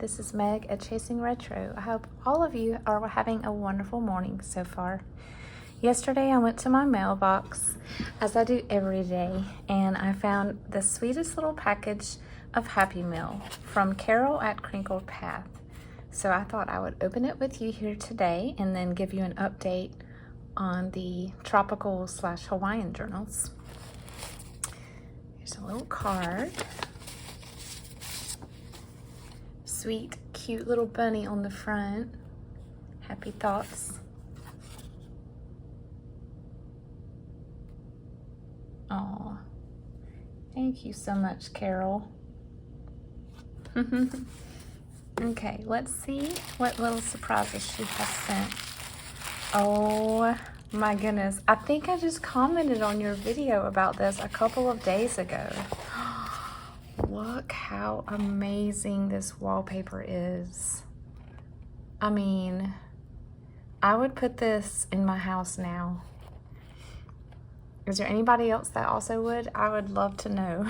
this is Meg at Chasing Retro. I hope all of you are having a wonderful morning so far. Yesterday I went to my mailbox, as I do every day, and I found the sweetest little package of Happy Meal from Carol at Crinkled Path. So I thought I would open it with you here today and then give you an update on the tropical / Hawaiian journals. Here's a little card. Sweet, cute little bunny on the front. Happy thoughts. Oh, thank you so much, Carol. Okay, let's see what little surprises she has sent. Oh my goodness. I think I just commented on your video about this a couple of days ago. Look how amazing this wallpaper is. I mean, I would put this in my house now. Is there anybody else that also would? I would love to know.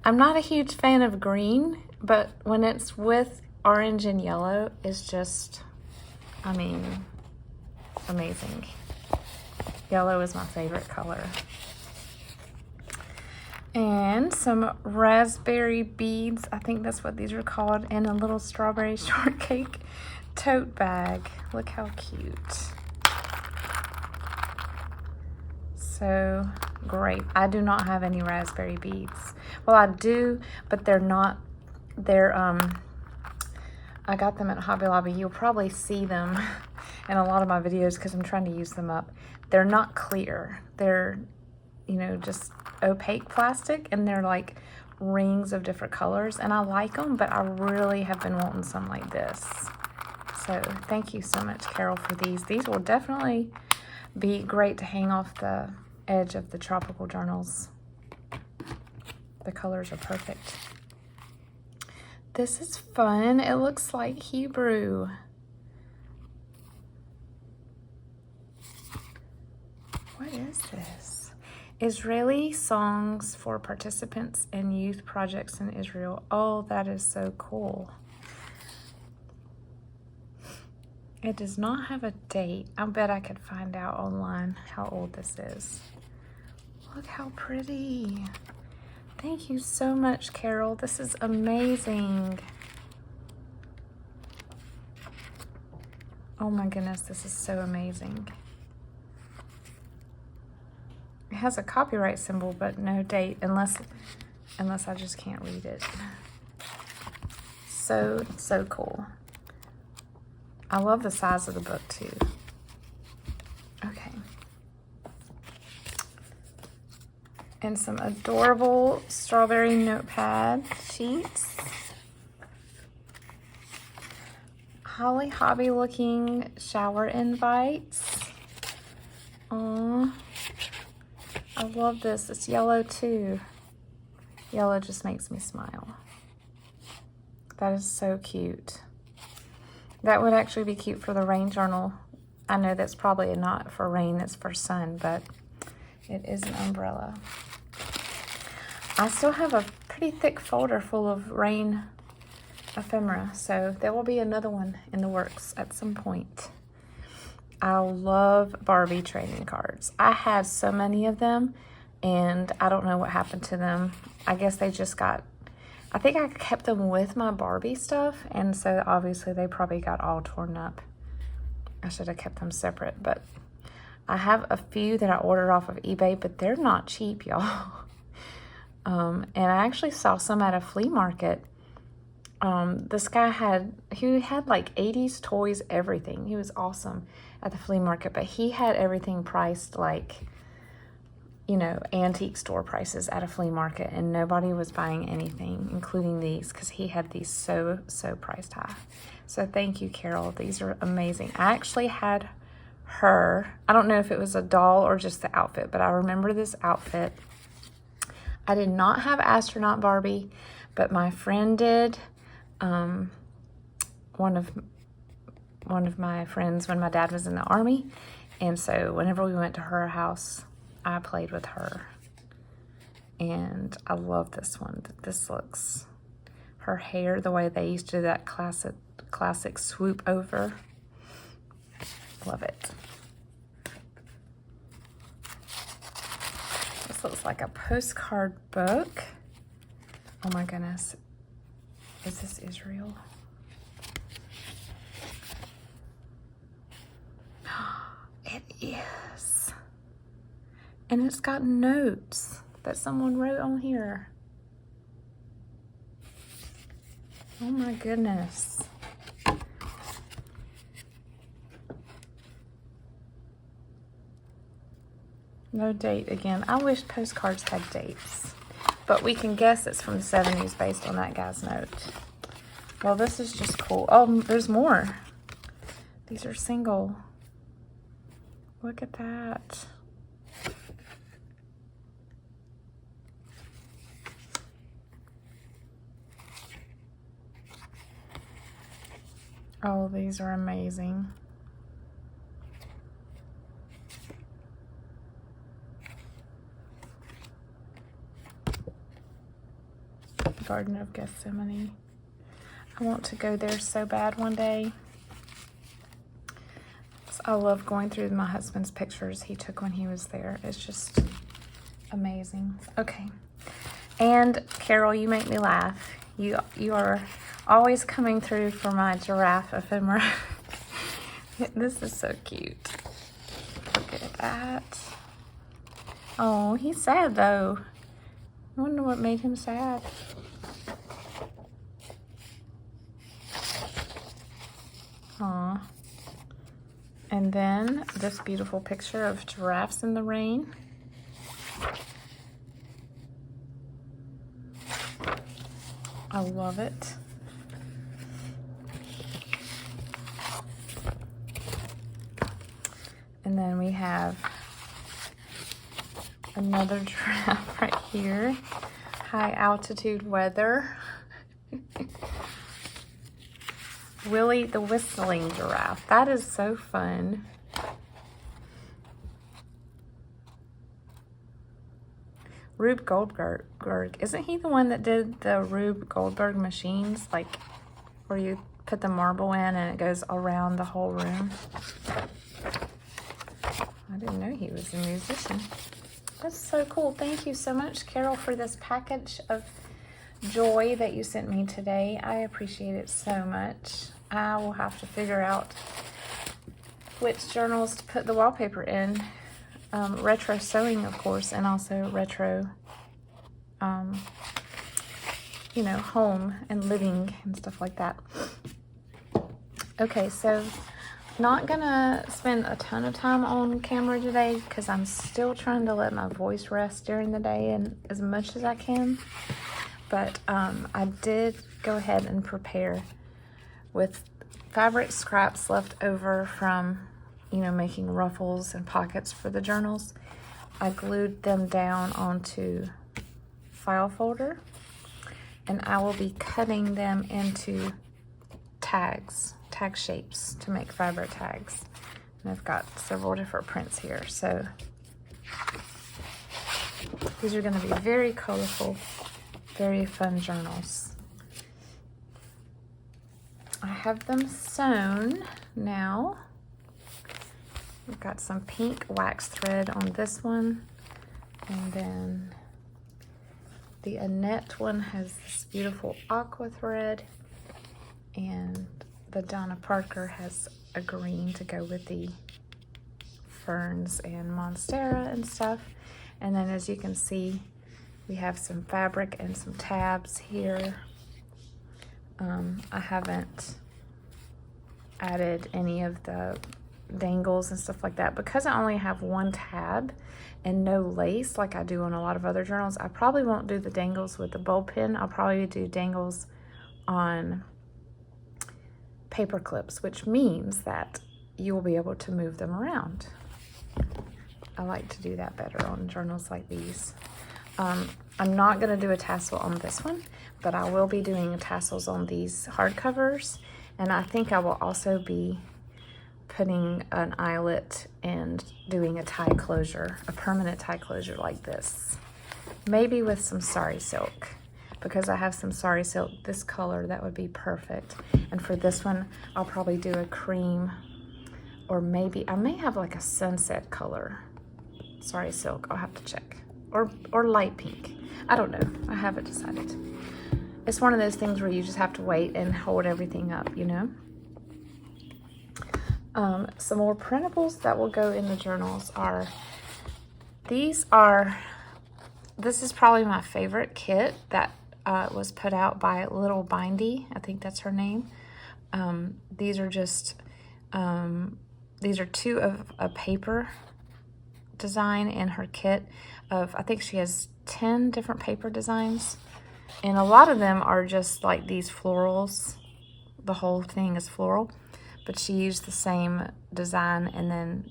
I'm not a huge fan of green, but when it's with orange and yellow, it's just, I mean, amazing. Yellow is my favorite color. And some raspberry beads, I think that's what these are called, and a little strawberry shortcake tote bag. Look how cute. So great. I do not have any raspberry beads. Well, I do, but they're not, I got them at Hobby Lobby. You'll probably see them in a lot of my videos because I'm trying to use them up. They're not clear. They're, you know, just opaque plastic, and they're like rings of different colors, and I like them, but I really have been wanting some like this. So thank you so much, Carol, for these. These will definitely be great to hang off the edge of the tropical journals. The colors are perfect. This is fun. It looks like Hebrew. What is this? Israeli songs for participants in youth projects in Israel. Oh, that is so cool. It does not have a date. I bet I could find out online how old this is. Look how pretty. Thank you so much, Carol. This is amazing. Oh my goodness, this is so amazing. It has a copyright symbol, but no date, unless I just can't read it. So cool. I love the size of the book too. Okay. And some adorable strawberry notepad sheets. Holly Hobby looking shower invites. Aww. I love this. It's yellow too. Yellow just makes me smile. That is so cute. That would actually be cute for the rain journal. I know that's probably not for rain, it's for sun, but it is an umbrella. I still have a pretty thick folder full of rain ephemera, so there will be another one in the works at some point. I love Barbie trading cards. I had so many of them, and I don't know what happened to them. I guess they just got, I think I kept them with my Barbie stuff, and so obviously they probably got all torn up. I should have kept them separate, but I have a few that I ordered off of eBay, but they're not cheap, y'all. And I actually saw some at a flea market. This guy he had like 80s toys, everything. He was awesome at the flea market, but he had everything priced like, you know, antique store prices at a flea market, and nobody was buying anything, including these, because he had these so priced high. So thank you, Carol. These are amazing. I actually had her, I don't know if it was a doll or just the outfit, but I remember this outfit. I did not have Astronaut Barbie, but my friend did. One of my friends when my dad was in the Army, and so whenever we went to her house, I played with her, and I love this one. This looks her hair the way they used to do that classic swoop over. Love it. This looks like a postcard book. Oh my goodness. Is this Israel? It is. And it's got notes that someone wrote on here. Oh my goodness. No date again. I wish postcards had dates, but we can guess it's from the 70s based on that guy's note. Well, this is just cool. Oh, there's more. These are single. Look at that. Oh, these are amazing. Garden of Gethsemane. I want to go there so bad one day. I love going through my husband's pictures he took when he was there. It's just amazing. Okay. And Carol, you make me laugh. You are always coming through for my giraffe ephemera. This is so cute. Look at that. Oh, he's sad though. I wonder what made him sad. Aw. And then this beautiful picture of giraffes in the rain. I love it. And then we have another giraffe right here. High altitude weather. Willie the whistling giraffe. That is so fun. Rube Goldberg. Isn't he the one that did the Rube Goldberg machines? Like where you put the marble in and it goes around the whole room? I didn't know he was a musician. That's so cool. Thank you so much, Carol, for this package of joy that you sent me today. I appreciate it so much. I will have to figure out which journals to put the wallpaper in. Retro sewing, of course, and also retro, you know, home and living and stuff like that. Okay, so not gonna spend a ton of time on camera today because I'm still trying to let my voice rest during the day and as much as I can. But I did go ahead and prepare with fabric scraps left over from, you know, making ruffles and pockets for the journals. I glued them down onto file folder, and I will be cutting them into tag shapes to make fabric tags. And I've got several different prints here, so these are going to be very colorful, very fun journals. I have them sewn now. We've got some pink wax thread on this one, and then the Annette one has this beautiful aqua thread, and the Donna Parker has a green to go with the ferns and monstera and stuff. And then as you can see, we have some fabric and some tabs here. I haven't added any of the dangles and stuff like that because I only have one tab and no lace like I do on a lot of other journals. I probably won't do the dangles with the bulb pin. I'll probably do dangles on paper clips, which means that you will be able to move them around. I like to do that better on journals like these. I'm not going to do a tassel on this one, but I will be doing tassels on these hardcovers, and I think I will also be putting an eyelet and doing a tie closure, a permanent tie closure like this, maybe with some sari silk. because I have some sari silk this color that would be perfect. And for this one, I'll probably do a cream, or maybe I may have like a sunset color sari silk. I'll have to check, or light pink. I don't know. I haven't decided. It's one of those things where you just have to wait and hold everything up, you know. Some more printables that will go in the journals are, this is probably my favorite kit that was put out by Little Bindy. I think that's her name. These are just, these are two of a paper design in her kit of, I think she has 10 different paper designs. And a lot of them are just like these florals. The whole thing is floral. But she used the same design and then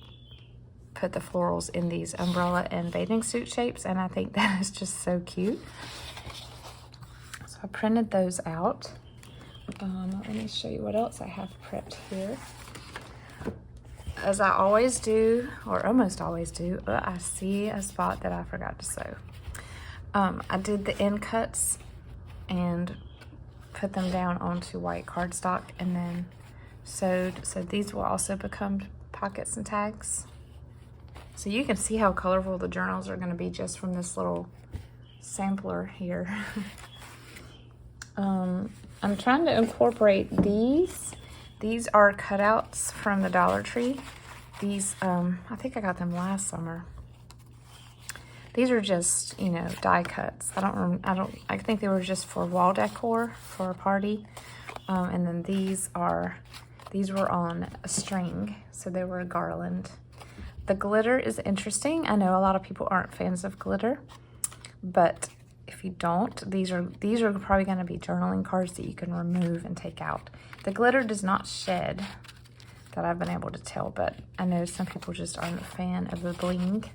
put the florals in these umbrella and bathing suit shapes. And I think that is just so cute. So I printed those out. Let me show you what else I have prepped here. As I always do, or almost always do, I see a spot that I forgot to sew. I did the end cuts and put them down onto white cardstock and then sewed. So these will also become pockets and tags. So you can see how colorful the journals are going to be just from this little sampler here. I'm trying to incorporate these. These are cutouts from the Dollar Tree. These, I think I got them last summer. These are just, you know, die cuts. I think they were just for wall decor for a party. And then these were on a string, so they were a garland. The glitter is interesting. I know a lot of people aren't fans of glitter, but if you don't, these are probably going to be journaling cards that you can remove and take out. The glitter does not shed, that I've been able to tell, but I know some people just aren't a fan of the bling.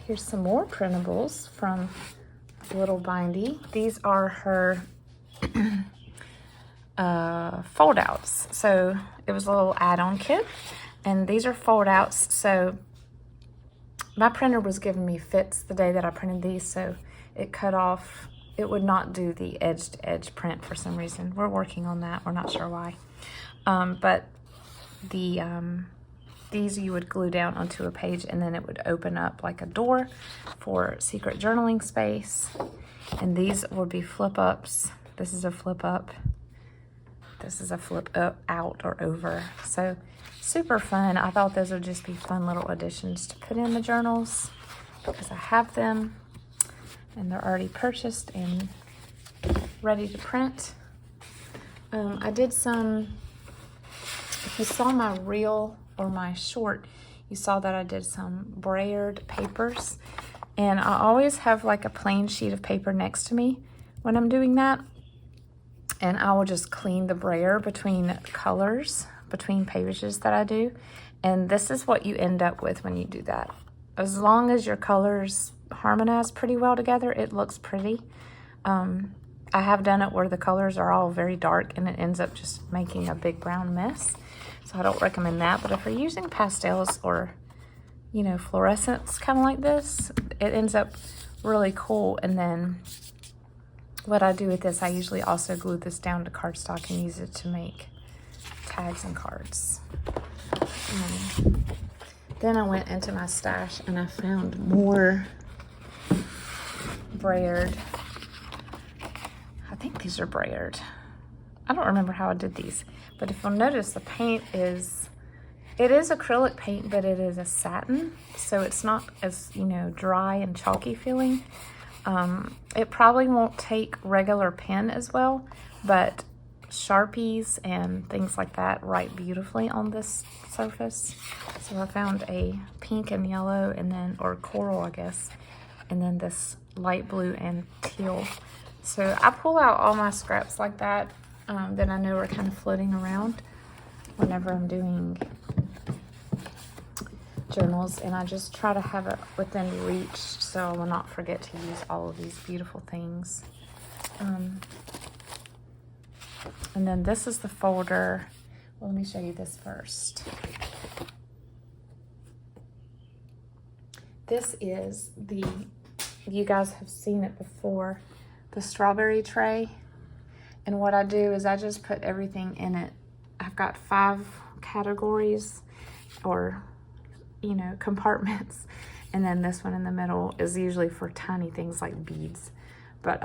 Here's some more printables from Little Bindy. These are her fold outs. So it was a little add-on kit, and these are fold outs. So my printer was giving me fits the day that I printed these, so it cut off. It would not do the edge-to-edge print for some reason. We're working on that. We're not sure why. But these you would glue down onto a page, and then it would open up like a door for secret journaling space. And these would be flip-ups. This is a flip-up. This is a flip-up out or over. So super fun. I thought those would just be fun little additions to put in the journals because I have them and they're already purchased and ready to print. I did some, if you saw my reel or my short, you saw that I did some brayered papers. And I always have like a plain sheet of paper next to me when I'm doing that. And I will just clean the brayer between colors, between pages that I do. And this is what you end up with when you do that. As long as your colors harmonize pretty well together, it looks pretty. I have done it where the colors are all very dark and it ends up just making a big brown mess. So I don't recommend that. But if you're using pastels or, you know, fluorescents kind of like this, it ends up really cool. And then what I do with this, I usually also glue this down to cardstock and use it to make tags and cards. Then I went into my stash and I found more brayered. I think these are brayered. I don't remember how I did these, but if you'll notice, the paint is, it is acrylic paint, but it is a satin, so it's not as, you know, dry and chalky feeling. It probably won't take regular pen as well, but Sharpies and things like that write beautifully on this surface. So I found a pink and yellow, and then, or coral, I guess, and then this light blue and teal. So I pull out all my scraps like that that I know are kind of floating around whenever I'm doing journals, and I just try to have it within reach so I will not forget to use all of these beautiful things. And then this is the folder. Well, let me show you this first. This is the you guys have seen it before, the strawberry tray. And what I do is I just put everything in it. I've got 5 categories, or, you know, compartments. And then this one in the middle is usually for tiny things like beads. But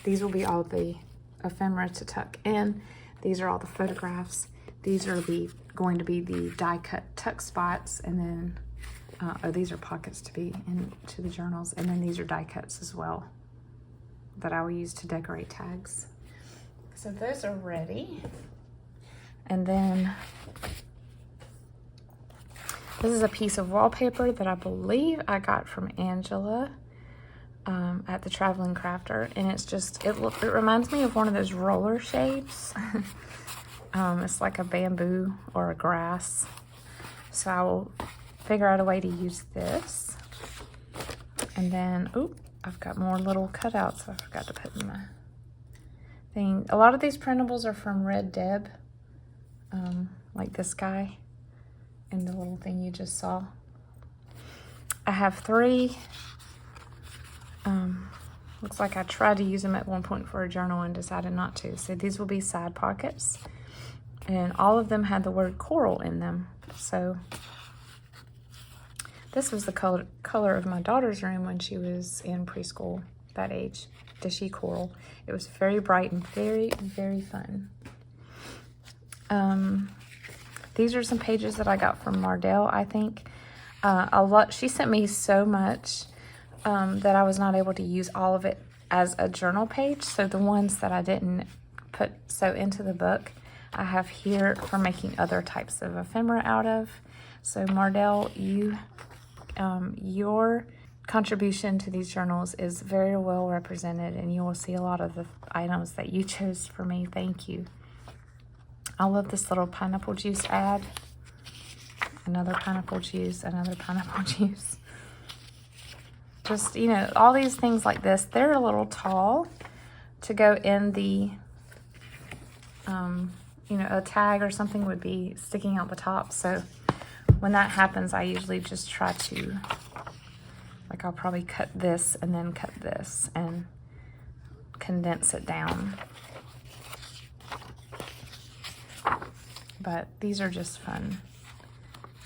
these will be all the ephemera to tuck in. These are all the photographs. These are going to be the die cut tuck spots, and then these are pockets to be into the journals, and then these are die cuts as well that I will use to decorate tags. So those are ready. And then this is a piece of wallpaper that I believe I got from Angela at the Traveling Crafter, and it's just, it reminds me of one of those roller shapes. It's like a bamboo or a grass. So I will figure out a way to use this. And then, oop, I've got more little cutouts I forgot to put in my thing. A lot of these printables are from Red Deb, like this guy and the little thing you just saw. I have 3. Looks like I tried to use them at one point for a journal and decided not to. So these will be side pockets. And all of them had the word coral in them. So this was the color of my daughter's room when she was in preschool, that age, Dishy Coral. It was very bright and very, very fun. These are some pages that I got from Mardell, I think. She sent me so much that I was not able to use all of it as a journal page. So the ones that I didn't put into the book, I have here for making other types of ephemera out of. So Mardell, your contribution to these journals is very well represented, and you will see a lot of the items that you chose for me. Thank you. I love this little pineapple juice ad. Another pineapple juice, another pineapple juice. Just, you know, all these things like this, they're a little tall to go in the, you know, a tag or something would be sticking out the top. So when that happens, I usually just try to, like, I'll probably cut this and then cut this and condense it down. But these are just fun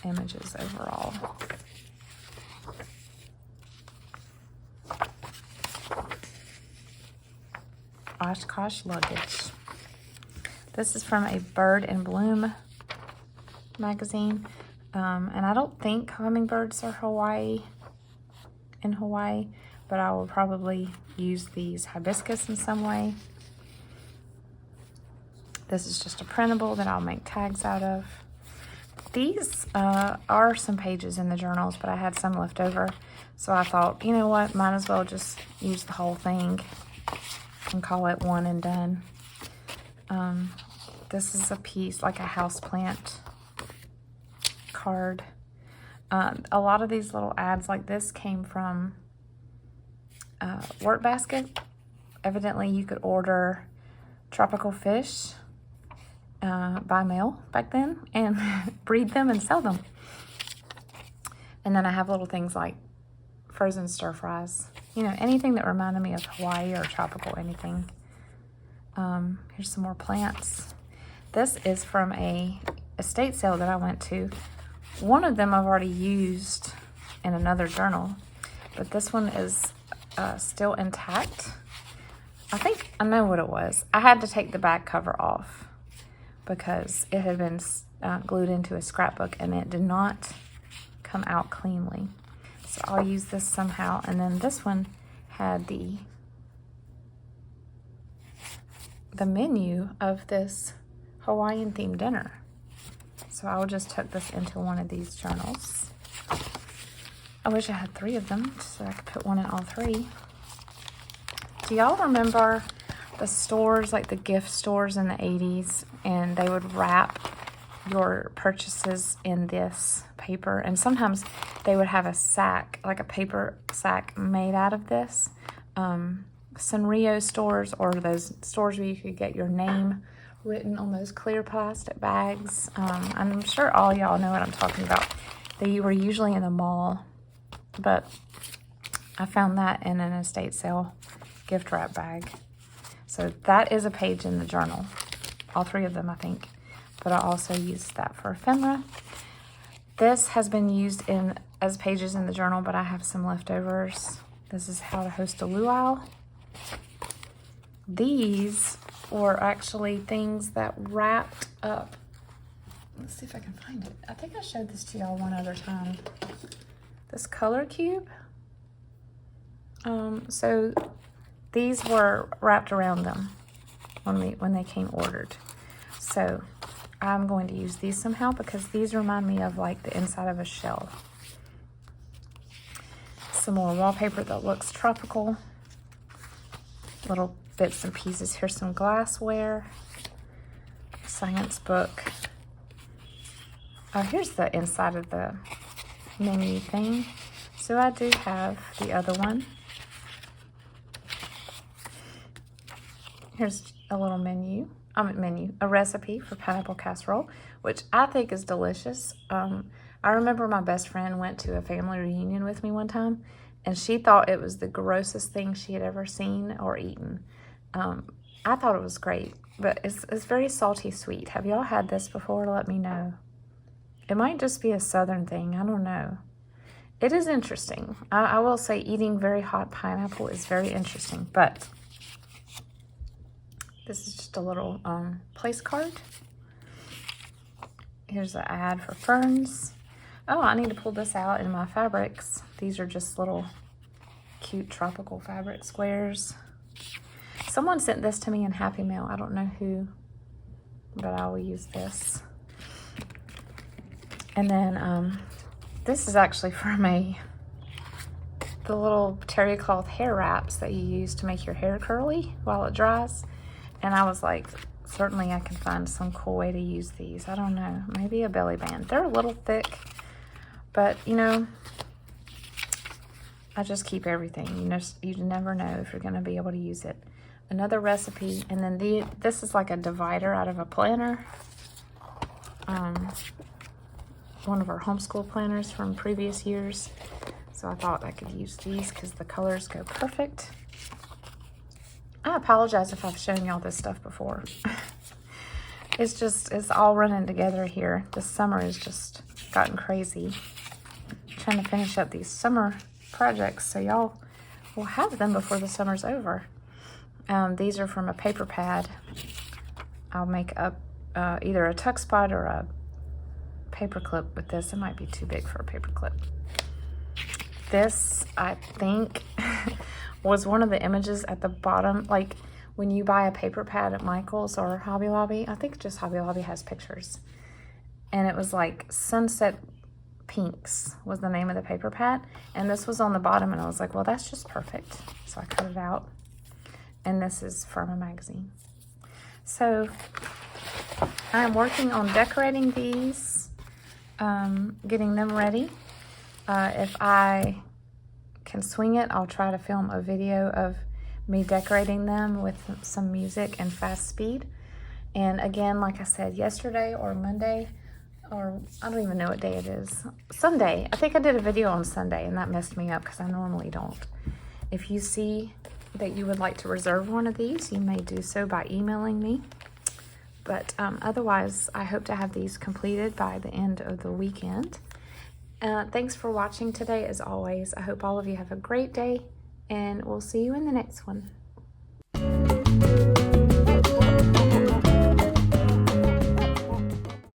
images overall. Oshkosh luggage. This is from a Bird and Bloom magazine. And I don't think hummingbirds are in Hawaii, but I will probably use these hibiscus in some way. This is just a printable that I'll make tags out of. These are some pages in the journals, but I had some left over. So I thought, you know what, might as well just use the whole thing and call it one and done. This is a piece, like a houseplant card. A lot of these little ads like this came from Work Basket. Evidently, you could order tropical fish by mail back then and breed them and sell them. And then I have little things like frozen stir fries. You know, anything that reminded me of Hawaii or tropical anything. Here's some more plants. This is from a estate sale that I went to. One of them I've already used in another journal, but this one is still intact. I think I know what it was. I had to take the back cover off because it had been glued into a scrapbook and it did not come out cleanly. So I'll use this somehow. And then this one had the menu of this Hawaiian themed dinner. So I will just tuck this into one of these journals. I wish I had 3 of them so I could put one in all 3. Do y'all remember the stores, like the gift stores in the 80s, and they would wrap your purchases in this paper, and sometimes they would have a sack, like a paper sack made out of this. Sanrio stores, or those stores where you could get your name written on those clear plastic bags. I'm sure all y'all know what I'm talking about. They were usually in the mall, but I found that in an estate sale gift wrap bag. So that is a page in the journal. All 3 of them, I think. But I also used that for ephemera. This has been used as pages in the journal, but I have some leftovers. This is how to host a luau. These were actually things that wrapped up. Let's see if I can find it. I think I showed this to y'all one other time. This color cube. So these were wrapped around them when they came ordered. So I'm going to use these somehow because these remind me of like the inside of a shell. Some more wallpaper that looks tropical. Little bits and pieces. Here's some glassware. Science book. Oh, here's the inside of the menu thing. So I do have the other one. Here's a little a recipe for pineapple casserole, which I think is delicious. I remember my best friend went to a family reunion with me one time, and she thought it was the grossest thing she had ever seen or eaten. I thought it was great, but it's very salty sweet. Have y'all had this before? Let me know. It might just be a southern thing. I don't know. It is interesting. I will say eating very hot pineapple is very interesting, but this is just a little place card. Here's an ad for ferns. Oh, I need to pull this out in my fabrics. These are just little cute tropical fabric squares. Someone sent this to me in Happy Mail. I don't know who, but I will use this. And then this is actually from the little terry cloth hair wraps that you use to make your hair curly while it dries. And I was like, certainly I can find some cool way to use these. I don't know, maybe a belly band. They're a little thick, but you know, I just keep everything. You never know if you're gonna be able to use it. Another recipe, and then this is like a divider out of a planner. One of our homeschool planners from previous years. So I thought I could use these because the colors go perfect. I apologize if I've shown y'all this stuff before. It's all running together here. This summer has just gotten crazy. I'm trying to finish up these summer projects so y'all will have them before the summer's over. These are from a paper pad. I'll make up either a tuck spot or a paper clip with this. It might be too big for a paper clip. This, I think, was one of the images at the bottom, like when you buy a paper pad at Michael's or Hobby Lobby. I think just Hobby Lobby has pictures. And it was like Sunset Pinks was the name of the paper pad. And this was on the bottom, and I was like, well, that's just perfect. So I cut it out. And this is from a magazine. So I'm working on decorating these, getting them ready. If I can swing it, I'll try to film a video of me decorating them with some music and fast speed. And again, like I said, yesterday or Monday, or I don't even know what day it is. Sunday. I think I did a video on Sunday, and that messed me up because I normally don't. If you see that you would like to reserve one of these, you may do so by emailing me. But otherwise, I hope to have these completed by the end of the weekend. Thanks for watching today, as always. I hope all of you have a great day, and we'll see you in the next one.